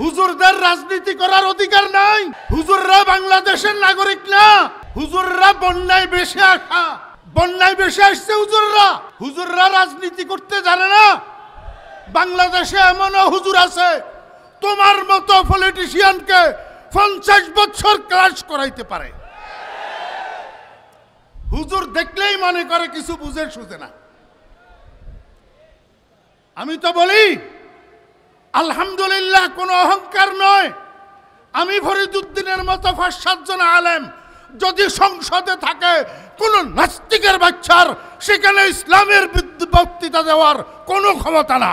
হুজুরদের রাজনীতি করার অধিকার নাই। হুজুররা বাংলাদেশের নাগরিক না। হুজুররা বন্যায় ভেসে আসা, বন্যায় ভেসে আসছে হুজুররা। হুজুররা রাজনীতি করতে জানে না। বাংলাদেশে এমনও হুজুর আছে তোমার মতো পলিটিশিয়ানকে 50 বছর ক্লাস করাইতে পারে। হুজুর দেখলেই মনে করে কিছু বুঝে সুঝে না। আমি তো বলি আলহামদুলিল্লাহ, কোনো অহংকার নয়। আমি ফরিদউদ্দিনের মতো 5-7 জন আলেম যদি সংসদে থাকে, কোন নাস্তিকের বাচ্চার সেখানে ইসলামের বক্তৃতা দেওয়ার কোনো ক্ষমতা না।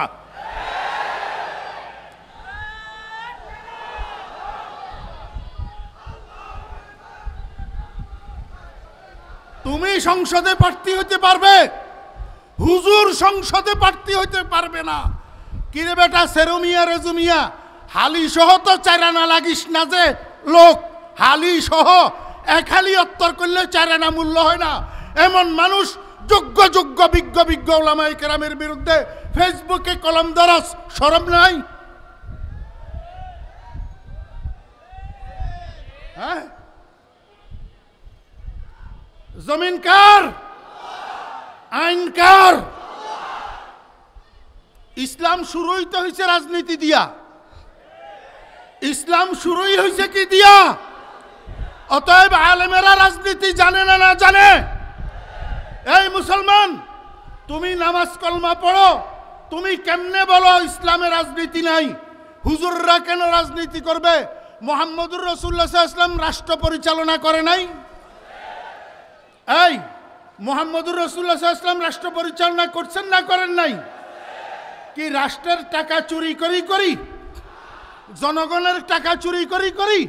তুমি সংসদে প্রার্থী হইতে পারবে, হুজুর সংসদে প্রার্থী হইতে পারবে না। কিরে বেটা সেরুমিয়া রেজুমিয়া, হালি সহ তো চারানা লাগিস না যে লোক। হালি সহ এক হালি অত্তর করলে চারানা মূল্য হয় না। এমন মানুষ যোগ্য যোগ্য বিজ্ঞ বিজ্ঞ ওলামায়ে কেরামের বিরুদ্ধে ফেসবুকে কলম দরস, শরম নাই? হ্যাঁ, জমিন কার? আইন কার? ইসলাম শুরুই তো হয়েছে রাজনীতি দিয়া। ইসলাম শুরুই হয়েছে কি দিয়া? অতএব আলেমেরা রাজনীতি জানে না, না জানে? এই মুসলমান, তুমি নামাজ কলমা পড়ো, তুমি কেমনে বলো ইসলামে রাজনীতি নাই? হুজুররা কেন রাজনীতি করবে? মুহাম্মদুর রাসূলুল্লাহ সাল্লাল্লাহু আলাইহি ওয়াসাল্লাম রাষ্ট্র পরিচালনা করে নাই? এই মুহাম্মদুর রাসূলুল্লাহ সাল্লাল্লাহু আলাইহি ওয়াসাল্লাম রাষ্ট্র পরিচালনা করছেন না করেন নাই? কি রাষ্ট্রের টাকা চুরি করি করি, জনগণের টাকা চুরি করি করি,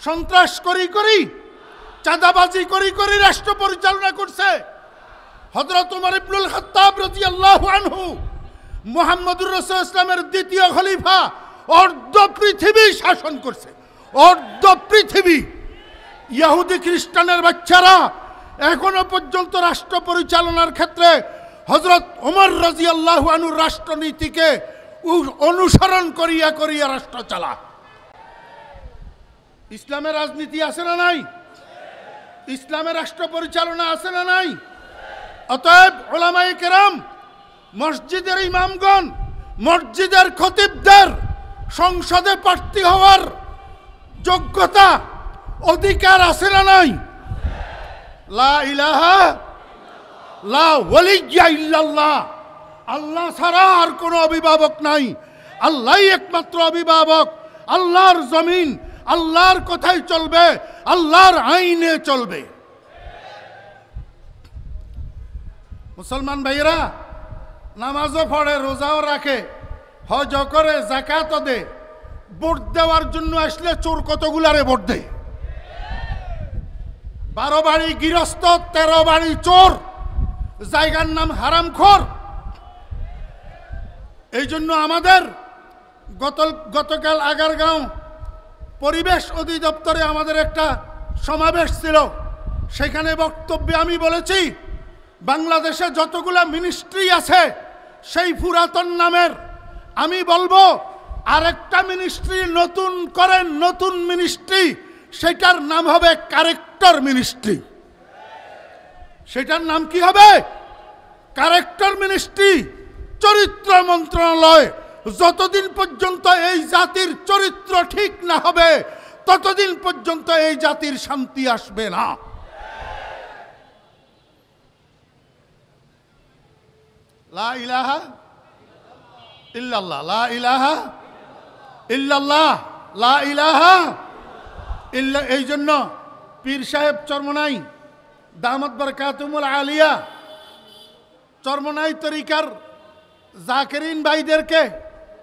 সন্ত্রাস করি করি, চাঁদাবাজি করি করি রাষ্ট্র পরিচালনা করছে? হযরত ওমর ইবনুল খাত্তাব রাদিয়াল্লাহু আনহু মুহাম্মদুর রাসূলুল্লাহ ইসলামের দ্বিতীয় খলিফা, অর্ধ পৃথিবী শাসন করছে। অর্ধ পৃথিবী। ইহুদি খ্রিস্টানের বাচ্চারা এখনো পর্যন্ত রাষ্ট্র পরিচালনার ক্ষেত্রে হযরত ওমর রাদিয়াল্লাহু আনহুর রাষ্ট্রনীতিকে অনুসরণ করিয়া করিয়া রাষ্ট্র চালা। ইসলামের রাজনীতি আছে না নাই? ইসলামের রাষ্ট্র পরিচালনা আছে না নাই? অতএব উলামায়ে কেরাম, মসজিদের ইমামগণ, মসজিদের খতিবদের সংসদে প্রার্থী হওয়ার যোগ্যতা, অধিকার আছে না নাই? লা ইলাহা লা ওয়ালিয়্যা ইল্লাল্লাহ, আল্লাহ ছাড়া আর কোনো অভিভাবক নাই। আল্লাহই একমাত্র অভিভাবক। আল্লাহর জমিন আল্লাহর কথাই চলবে, আল্লাহর আইনে চলবে। মুসলমান ভাইয়েরা নামাজও পড়ে, রোজাও রাখে, হজও করে, যাকাতও দে। ভোট দেওয়ার জন্য আসলে চোর কতগুলারে ভোট দেয়। 12 বাড়ি গৃহস্থ, 13 বাড়ি চোর, জায়গার নাম হারামখোর। এই জন্য আমাদের গতকাল আগারগাঁও পরিবেশ অধিদপ্তরে আমাদের একটা সমাবেশ ছিল। সেখানে বক্তব্যে আমি বলেছি, বাংলাদেশে যতগুলা মিনিস্ট্রি আছে সেই পুরাতন নামের আমি বলবো আরেকটা মিনিস্ট্রি নতুন করেন, নতুন মিনিস্ট্রি, সেটার নাম হবে কারেক্টর মিনিস্ট্রি। সেটার নাম কি হবে? কারেক্টর মিনিস্ট্রি, চরিত্র মন্ত্রণালয়। যতদিন পর্যন্ত এই জাতির চরিত্র ঠিক না হবে, ততদিন পর্যন্ত এই জাতির শান্তি আসবে না। লা ইলাহা ইল্লাল্লাহ, লা ইলাহা ইল্লাল্লাহ, লা ইলাহা ইল্লা। এই জন্য পীর সাহেব চরমনাই দামাত বারাকাতুহুল আলিয়া, চরমনাই তরিকার জাকিরিন ভাইদেরকে,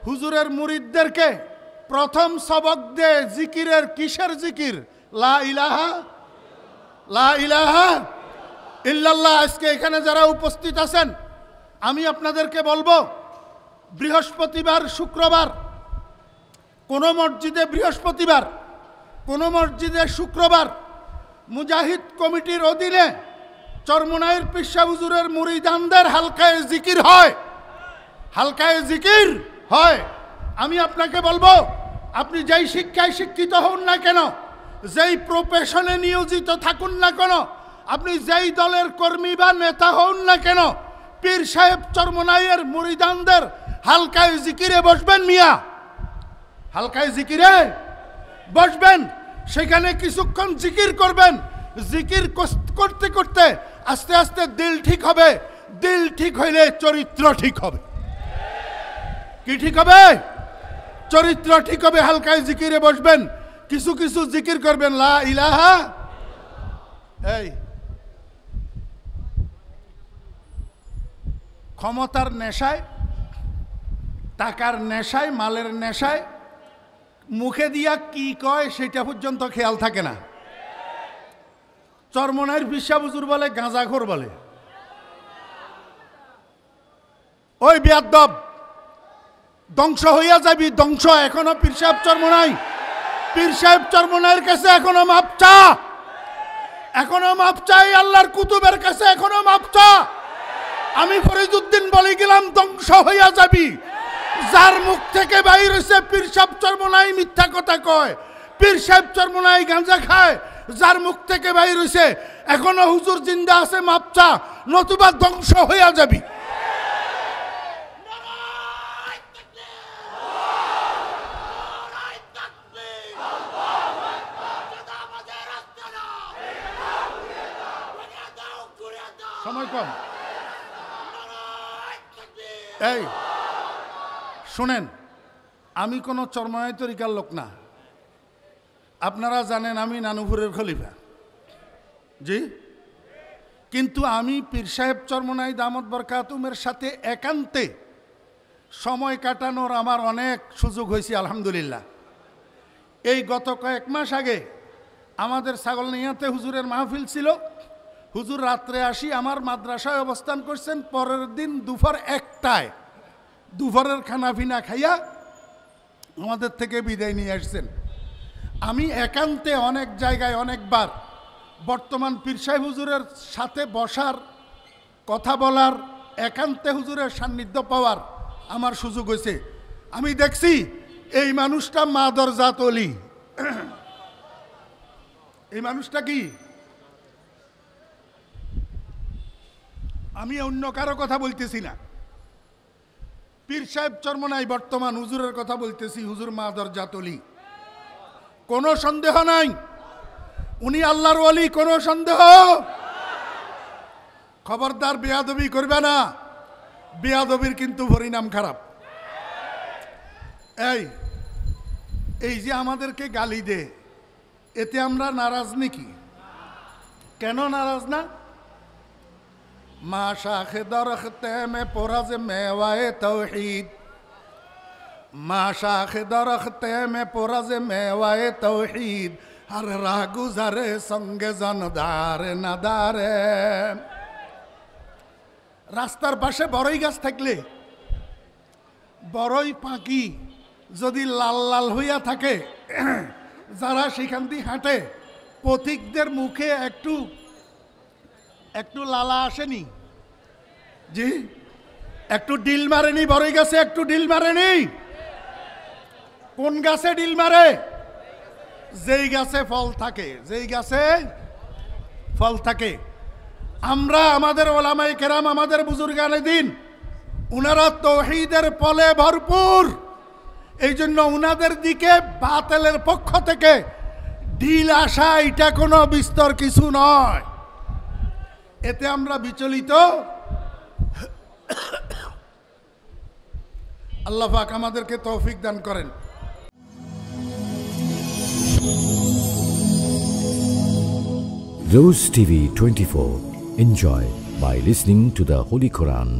হুজুরের মুরিদদেরকে প্রথম সবক দে জিকিরের। কিসের জিকির? লা ইলাহা, লা ইলাহা ইল্লাল্লাহ। আজকে এখানে যারা উপস্থিত আছেন, আমি আপনাদেরকে বলবো, বৃহস্পতিবার, শুক্রবার কোন মসজিদে বৃহস্পতিবার, কোন মসজিদে শুক্রবার মুজাহিদ কমিটির অধীনে চরমনাইয়ের পিসা হুজুরের মুরিদানদের হালকায়ে জিকির হয়, হালকায়ে জিকির হয়। আমি আপনাকে বলবো, আপনি যেই শিক্ষায় শিক্ষিত হন না কেন, যেই প্রফেশনে নিয়োজিত থাকুন না কেন, আপনি যেই দলের কর্মী বা নেতা হন না কেন, পীর সাহেব চরমনাইয়ের মুরিদানদের হালকায় জিকিরে বসবেন মিয়া, হালকায় জিকিরে বসবেন, সেখানে কিছুক্ষণ জিকির করবেন। জিকির করতে করতে আস্তে আস্তে দিল ঠিক হবে, দিল ঠিক হইলে চরিত্র ঠিক হবে। কি ঠিক হবে? চরিত্র ঠিক হবে। হালকায় জিকিরে বসবেন, কিছু কিছু জিকির করবেন, লা ইলাহা। এই ক্ষমতার নেশায়, টাকার নেশায়, মালের নেশায় মুখে দিয়া কি কয় সেটা পর্যন্ত খেয়াল থাকে না। চরমনাইয়ের পিসা হুজুর বলে গাঁজাখোর বলে। ওই বেয়াদব, ধ্বংস হইয়া যাবি, ধ্বংস। এখনো পীর সাহেব চরমনাই, পীর সাহেব চরমনাইয়ের কাছে এখনো মাপ চা, এখনো মাপ চাই। আল্লাহর কুতুবের কাছে এখনো মাপ চা। আমি ফরিদউদ্দিন বলে গেলাম ধ্বংস হইয়া যাবি। যার মুখ থেকে বাইর হইছে পীর সাহেব চরমনাই মিথ্যা কথা কয়, পীর সাহেব চরমনাই গাঁজা খায়, যার মুখ থেকে বাইর হইছে এখনো হুজুর জিন্দা আছে, মাপ চা, নতুবা ধ্বংস হইয়া যাবি। সময় কম। এই শুনেন, আমি কোনো চরমনাই তরিকার লোক না। আপনারা জানেন আমি নানুপুরের খলিফা, জি। কিন্তু আমি পীর সাহেব চরমনাই দামত বরকাতুমের সাথে একান্তে সময় কাটানোর আমার অনেক সুযোগ হয়েছে, আলহামদুলিল্লাহ। এই গত কয়েক মাস আগে আমাদের ছাগলনাইয়াতে হুজুরের মাহফিল ছিল। হুজুর রাত্রে আসি আমার মাদ্রাসায় অবস্থান করছেন। পরের দিন দুপুর 1টায় দুপুরের খানাপিনা খাইয়া আমাদের থেকে বিদায় নিয়ে আসছেন। আমি একান্তে অনেক জায়গায় অনেকবার বর্তমান পীর সাহেব হুজুরের সাথে বসার, কথা বলার, একান্তে হুজুরের সান্নিধ্য পাওয়ার আমার সুযোগ হয়েছে। আমি দেখছি এই মানুষটা মাদরজাত অলি। এই মানুষটা কি, আমি অন্য কারো কথা বলতেছি না, পীর সাহেব চরমনাই বর্তমান হুজুরের কথা বলতেছি। হুজুর মাদরজাত অলি, কোনো সন্দেহ নাই, উনি আল্লাহর ওলি, কোনো সন্দেহ। খবরদার বেয়াদবি করবে না, বেয়াদবির কিন্তু পরিণাম খারাপ। এই যে আমাদেরকে গালি দে, এতে আমরা নারাজ নাকি? কেন নারাজ না? মা শাখে দরখতে মে পোরাজ মেওয়ায়ে তৌহিদ, মা শাখে দরখতে মে পোরাজ মেওয়ায়ে তৌহিদ, আর রাহ গুজারে সঙ্গে জনদারে নাদারে। রাস্তার পাশে বড়ই গাছ থাকলে বড়ই পাখি যদি লাল লাল হইয়া থাকে, যারা সেখান দিয়ে হাঁটে পথিকদের মুখে একটু একটু লালা আসেনি? জি, একটু ডিল মারেনি? বড়ই গাছে একটু ডিল মারেনি? কোন গাছে ডিল মারে? যেই গাছে ফল থাকে, যেই গাছে ফল থাকে। আমরা আমাদের ওলামায়ে কেরাম, আমাদের বুজুর্গানে দিন, উনারা তৌহিদের ফলে ভরপুর। এই জন্য উনাদের দিকে বাতিলের পক্ষ থেকে ঢিল আসা এটা কোনো বিস্তর কিছু নয়, এতে আমরা বিচলিত। আল্লাহ পাক আমাদেরকে তৌফিক দান করেন। Rose TV 24. Enjoy by listening to the Holy Quran.